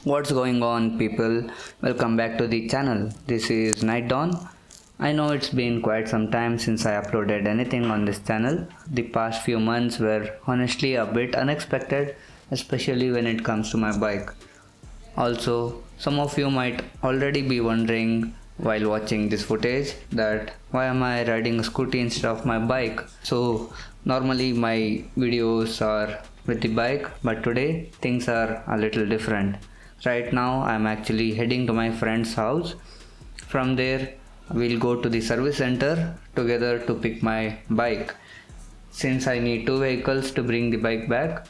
What's going on, people? Welcome back to the channel. This is TheKnightDawn. I know it's been quite some time since I uploaded anything on this channel. The past few months were honestly a bit unexpected, especially when it comes to my bike. Also, some of you might already be wondering while watching this footage that why am I riding a scooty instead of my bike. So normally my videos are with the bike, but today things are a little different. Right now I'm actually heading to my friend's house. From there we'll go to the service center together to pick my bike. Since I need two vehicles to bring the bike back,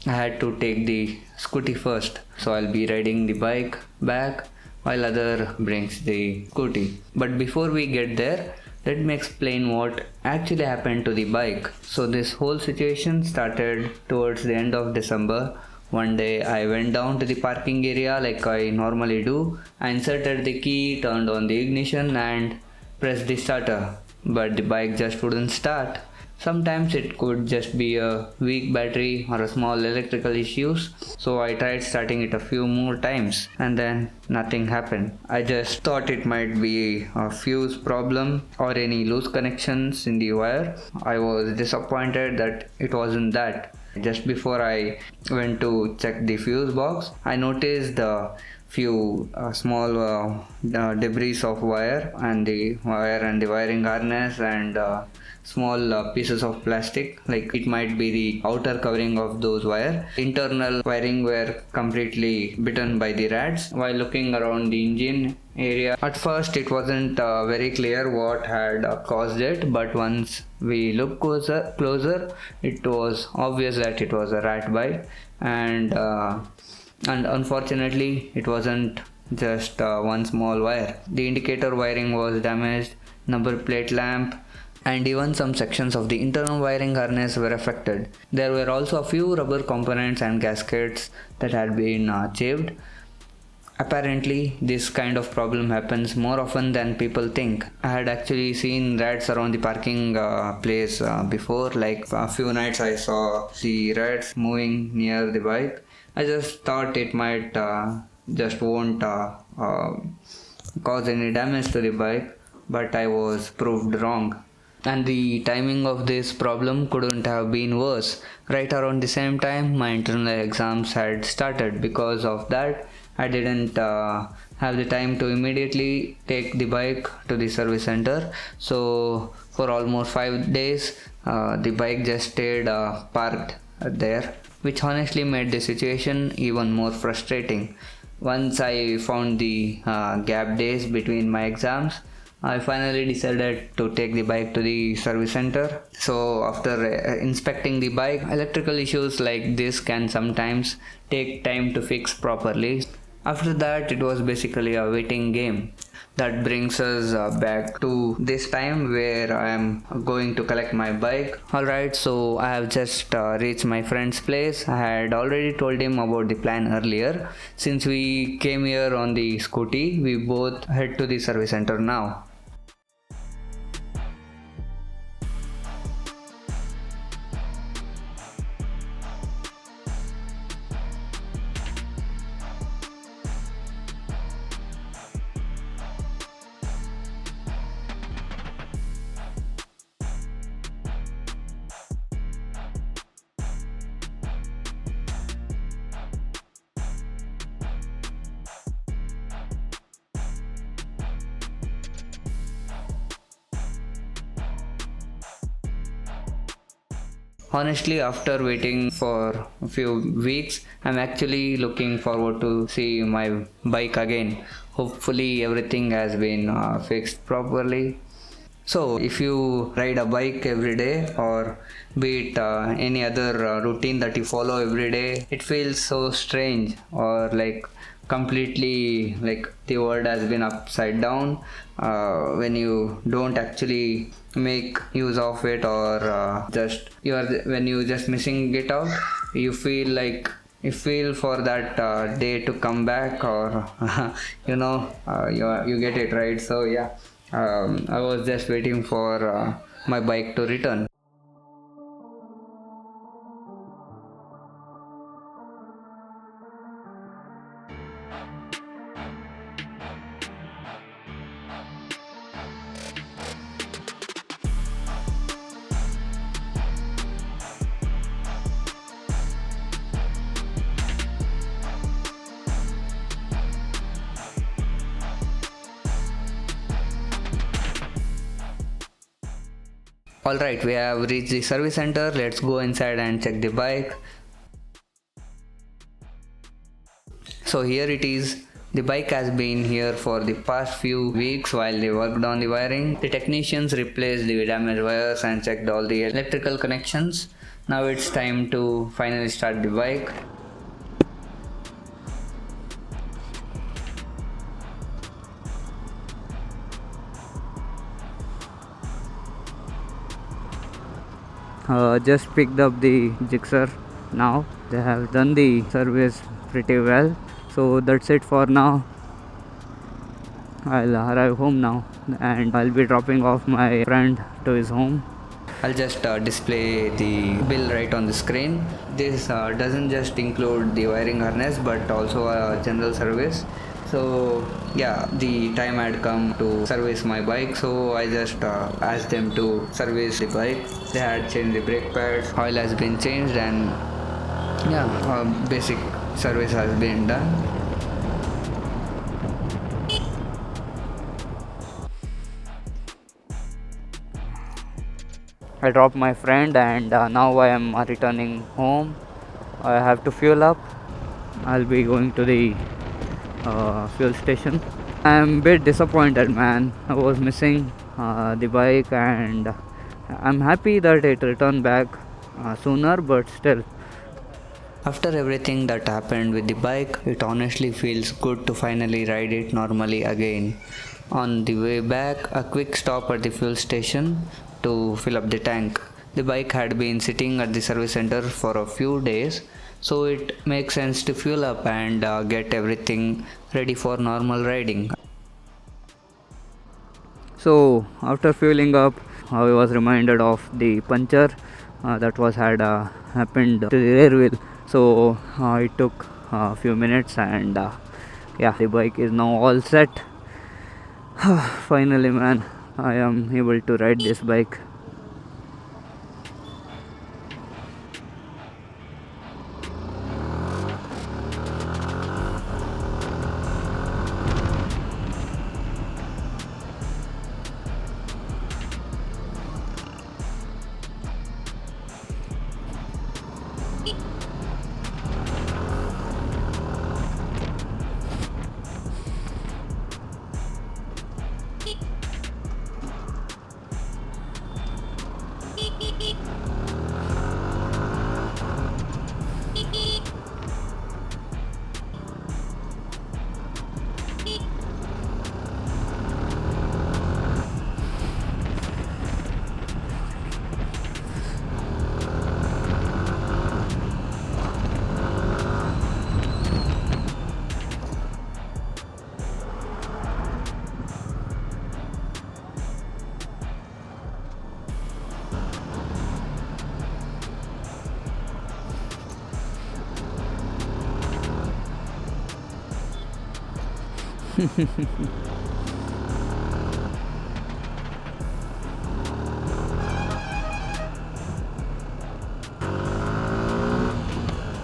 I had to take the scooty first, so I'll be riding the bike back while other brings the scooty. But before we get there, let me explain what actually happened to the bike. So this whole situation started towards the end of December. One day I went down to the parking area like I normally do. I inserted the key, turned on the ignition and pressed the starter. But the bike just wouldn't start. Sometimes it could just be a weak battery or a small electrical issues. So I tried starting it a few more times and then nothing happened. I just thought it might be a fuse problem or any loose connections in the wire. I was disappointed that it wasn't that. Just before I went to check the fuse box, I noticed the few small debris of wire and the wiring harness and small pieces of plastic, like it might be the outer covering of those wire. Internal wiring were completely bitten by the rats. While looking around the engine area, at first it wasn't very clear what had caused it, but once we looked closer, it was obvious that it was a rat bite, and unfortunately it wasn't just one small wire. The indicator wiring was damaged, number plate lamp, and even some sections of the internal wiring harness were affected. There were also a few rubber components and gaskets that had been chipped. Apparently, this kind of problem happens more often than people think. I had actually seen rats around the parking place before, like a few nights I saw the rats moving near the bike. I just thought it might just won't cause any damage to the bike, but I was proved wrong. And the timing of this problem couldn't have been worse. Right around the same time my internal exams had started. Because of that, I didn't have the time to immediately take the bike to the service center. So for almost 5 days the bike just stayed parked there, which honestly made the situation even more frustrating. Once I found the gap days between my exams, I finally decided to take the bike to the service center. So after inspecting the bike, electrical issues like this can sometimes take time to fix properly. After that, it was basically a waiting game. That brings us back to this time where I am going to collect my bike. Alright, so I have just reached my friend's place. I had already told him about the plan earlier. Since we came here on the scooty, we both head to the service center now. Honestly, after waiting for a few weeks, I'm actually looking forward to see my bike again. Hopefully everything has been fixed properly. So if you ride a bike every day, or be it any other routine that you follow every day, it feels so strange, or like completely like the world has been upside down when you don't actually make use of it, or just when you just missing it out. You feel like you feel for that day to come back, or you get it right. So yeah, I was just waiting for my bike to return. Alright, we have reached the service center. Let's go inside and check the bike. So here it is. The bike has been here for the past few weeks while they worked on the wiring. The technicians replaced the damaged wires and checked all the electrical connections. Now it's time to finally start the bike. Just picked up the Gixxer now. They have done the service pretty well. So that's it for now. I'll arrive home now and I'll be dropping off my friend to his home. I'll just display the bill right on the screen. This doesn't just include the wiring harness but also a general service. So yeah, the time had come to service my bike, so I just asked them to service the bike. They had changed the brake pads, oil has been changed, and yeah, basic service has been done. I dropped my friend and now I am returning home. I have to fuel up. I'll be going to the fuel station. I'm a bit disappointed, man. I was missing the bike and I'm happy that it returned back sooner, but still. After everything that happened with the bike, it honestly feels good to finally ride it normally again. On the way back, a quick stop at the fuel station to fill up the tank. The bike had been sitting at the service center for a few days, so it makes sense to fuel up and get everything ready for normal riding. So after fueling up, I was reminded of the puncture that had happened to the rear wheel. So it took a few minutes and yeah, the bike is now all set. Finally, man, I am able to ride this bike.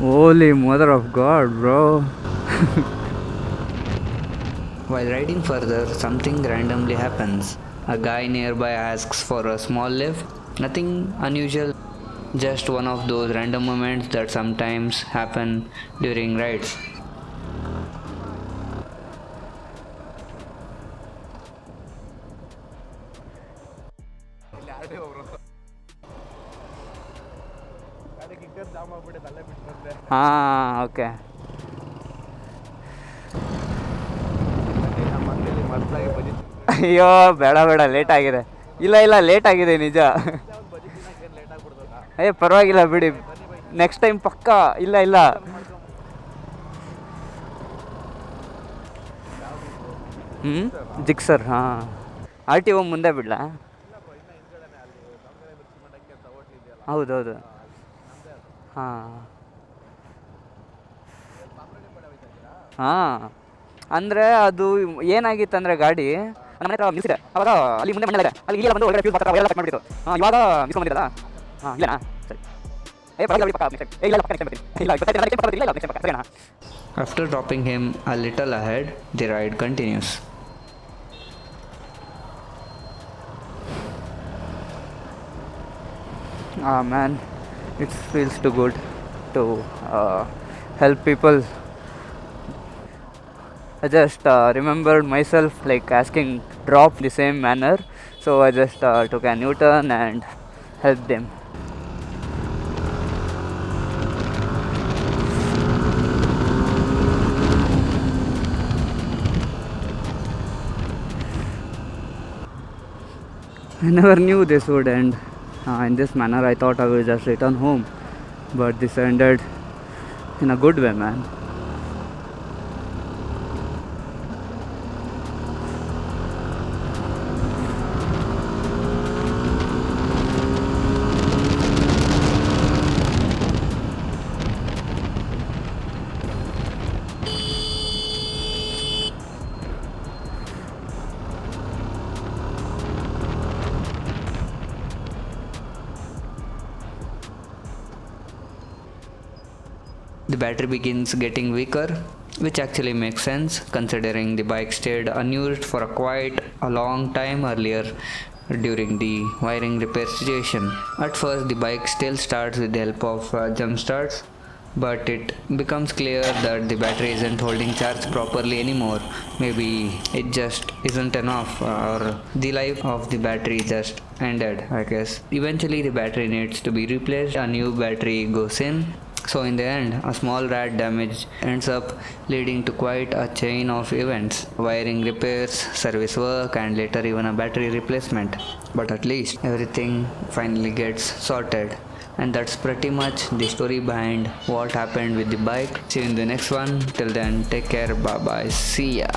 Holy mother of God, bro. While riding further, something randomly happens. A guy nearby asks for a small lift. Nothing unusual, just one of those random moments that sometimes happen during rides. Okay. ಅಯ್ಯೋ ಬೇಡ ಬೇಡ late ಆಗಿದೆ. ಇಲ್ಲ late ಆಗಿದೆ ನಿಜ. ಪರವಾಗಿಲ್ಲ ಬಿಡಿ, next time ಪಕ್ಕ. ಇಲ್ಲ ಜಿಕ್ಸರ್. ಹಾಂ, RTO ಮುಂದೆ ಬಿಡ್ಲಾ? ಹೌದೌದು. ಹಾಂ ಹಾಂ, ಅಂದರೆ ಅದು ಏನಾಗಿತ್ತಂದರೆ ಗಾಡಿ ನಮ್ಮ ಹತ್ರ ನಿಲ್ಸಿದೆ. ಅವಾಗ ಅಲ್ಲಿ ಮುಂದೆ ಮಣ್ಣಲ್ಲ, ಅಲ್ಲಿ ಇಲ್ಲ ಬಂದು ಒಳಗಡೆ ಫ್ಯೂಸ್ ಬರ್ತಾರೆ, ಎಲ್ಲ ಕಟ್ ಮಾಡಿಬಿಟ್ಟು. ಇವಾಗ ನಿಲ್ಸ್ಕೊಂಡಿರಲ್ಲ. ಇಲ್ಲನಾ? ಸರಿ. After dropping him a little ahead, the ride continues. Man, it feels too good to help people. I just remembered myself like asking drop the same manner, so I just took a U-turn and helped them. I never knew this would end in this manner. I thought I would just return home, but this ended in a good way, man. The battery begins getting weaker, which actually makes sense considering the bike stayed unused for quite a long time earlier during the wiring repair situation. At first, the bike still starts with the help of jump starts, but it becomes clear that the battery isn't holding charge properly anymore. Maybe it just isn't enough, or the life of the battery just ended, I guess. Eventually, the battery needs to be replaced, a new battery goes in. So in the end, a small rat damage ends up leading to quite a chain of events, wiring repairs, service work, and later even a battery replacement. But at least everything finally gets sorted. And that's pretty much the story behind what happened with the bike. See you in the next one. Till then, take care. Bye bye. See ya.